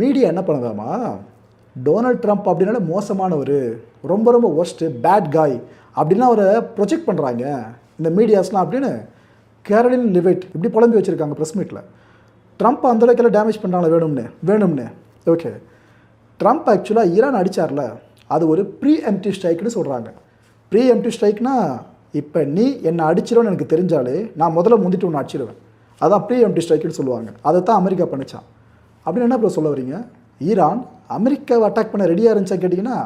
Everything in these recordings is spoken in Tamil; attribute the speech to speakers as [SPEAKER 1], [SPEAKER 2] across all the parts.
[SPEAKER 1] மீடியா என்ன பண்ணுதாமா, டொனால்ட் ட்ரம்ப் அப்படின்னாலே மோசமானவர், ரொம்ப ரொம்ப ஒர்ஸ்ட்டு பேட் காய் அப்படின்லாம் அவரை ப்ரொஜெக்ட் பண்ணுறாங்க இந்த மீடியாஸ்லாம் அப்படின்னு கேரளின் லிவிட் இப்படி புலம்பி வச்சுருக்காங்க ப்ரெஸ் மீட்டில். ட்ரம்ப் அந்தளவுக்கெல்லாம் டேமேஜ் பண்ணுறாங்களா வேணும்னு. ஓகே, ட்ரம்ப் ஆக்சுவலாக ஈரான் அடித்தார்ல, அது ஒரு ப்ரீ எம்ப்டிவ் ஸ்ட்ரைக்குன்னு சொல்கிறாங்க. ப்ரீ எம்ப்டிவ் ஸ்ட்ரைக்னா இப்போ நீ என்னை அடிச்சிடும்னு எனக்கு தெரிஞ்சாலே நான் முதல்ல முந்திட்டு ஒன்று அடிச்சிடுவேன், அதான் ப்ரீ எம்ப்டிவ் ஸ்ட்ரைக்குன்னு சொல்லுவாங்க. அதை தான் அமெரிக்கா பண்ணிச்சான். அப்படின்னு என்ன ப்ரோ சொல்ல வரீங்க? ஈரான் அமெரிக்காவை அட்டாக் பண்ண ரெடியாக இருந்துச்சா கேட்டிங்கன்னா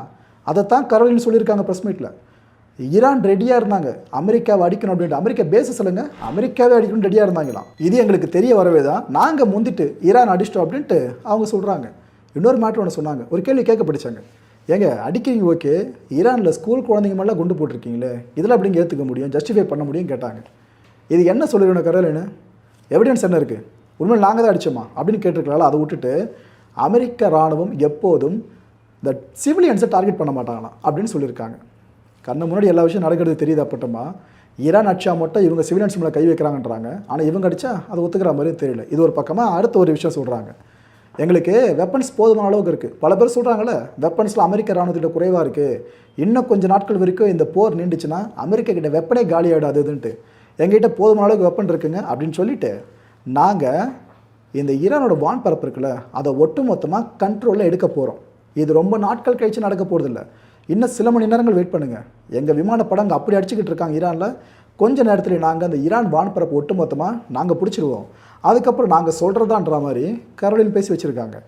[SPEAKER 1] அதை தான் கரோலின்னு சொல்லியிருக்காங்க ப்ரெஸ் மீட்டில். ஈரான் ரெடியாக இருந்தாங்க அமெரிக்காவை அடிக்கணும் அப்படின்ட்டு. அமெரிக்கா பேச சொல்லுங்கள், அமெரிக்காவே அடிக்கணும்னு ரெடியாக இருந்தாங்களாம். இது எங்களுக்கு தெரிய வரவே தான் நாங்கள் முந்திட்டு ஈரான் அடிச்சிட்டோம் அப்படின்ட்டு அவங்க சொல்கிறாங்க. இன்னொரு மேட்ரு ஒன்று சொன்னாங்க, ஒரு கேள்வி கேட்க படித்தாங்க. ஏங்க அடிக்கிறீங்க ஓகே, ஈரானில் ஸ்கூல் குழந்தைங்க மேலே குண்டு போட்டிருக்கீங்களே, இதெல்லாம் எப்படிங்க ஏற்றுக்க முடியும், ஜஸ்டிஃபை பண்ண முடியும் கேட்டாங்க. இது என்ன சொல்லிடணும் கரோலின்னு, எவிடன்ஸ் என்ன இருக்குது, உண்மையில் நாங்கள் தான் அடித்தோமா அப்படின்னு கேட்டிருக்கலாம்ல. அதை விட்டுட்டு அமெரிக்க இராணுவம் எப்போதும் இந்த சிவிலியன்ஸை டார்கெட் பண்ண மாட்டாங்களாம் அப்படின்னு சொல்லியிருக்காங்க. கண்ணு முன்னாடி எல்லா விஷயம் நடக்கிறது தெரியுது. அப்பட்டமா ஈரான் அடிச்சா மட்டும் இவங்க சிவிலியன்ஸ் மேலே கை வைக்கிறாங்கன்றாங்க, ஆனால் இவங்க அடித்தா அதை ஒத்துக்கிற மாதிரி தெரியல. இது ஒரு பக்கமாக. அடுத்த ஒரு விஷயம் சொல்கிறாங்க, எங்களுக்கு வெப்பன்ஸ் போதுமான அளவுக்கு இருக்குது. பல பேர் சொல்கிறாங்களே வெப்பன்ஸில் அமெரிக்க இராணுவத்திட்ட குறைவாக இருக்குது, இன்னும் கொஞ்சம் நாட்கள் வரைக்கும் இந்த போர் நீண்டுச்சுன்னா அமெரிக்கா கிட்ட வெப்பனே காலி ஆகிடாதுன்ட்டு, எங்ககிட்ட போதுமான அளவுக்கு வெப்பன் இருக்குங்க அப்படின்னு சொல்லிட்டு நாங்கள் இந்த ஈரானோட வான்பரப்பு இருக்குல்ல அதை ஒட்டு மொத்தமாக கண்ட்ரோலில் எடுக்க போகிறோம். இது ரொம்ப நாட்கள் கழித்து நடக்க போகிறதில்ல, இன்னும் சில மணி நேரங்கள் வெயிட் பண்ணுங்கள். எங்கள் விமானப்படங்க அப்படி அடிச்சுக்கிட்டு இருக்காங்க ஈரானில், கொஞ்ச நேரத்தில் நாங்கள் அந்த ஈரான் வான்பரப்பு ஒட்டு மொத்தமாக நாங்கள் பிடிச்சிருவோம், அதுக்கப்புறம் நாங்கள் சொல்கிறதான்ற மாதிரி கரோலின் பேசி வச்சுருக்காங்க.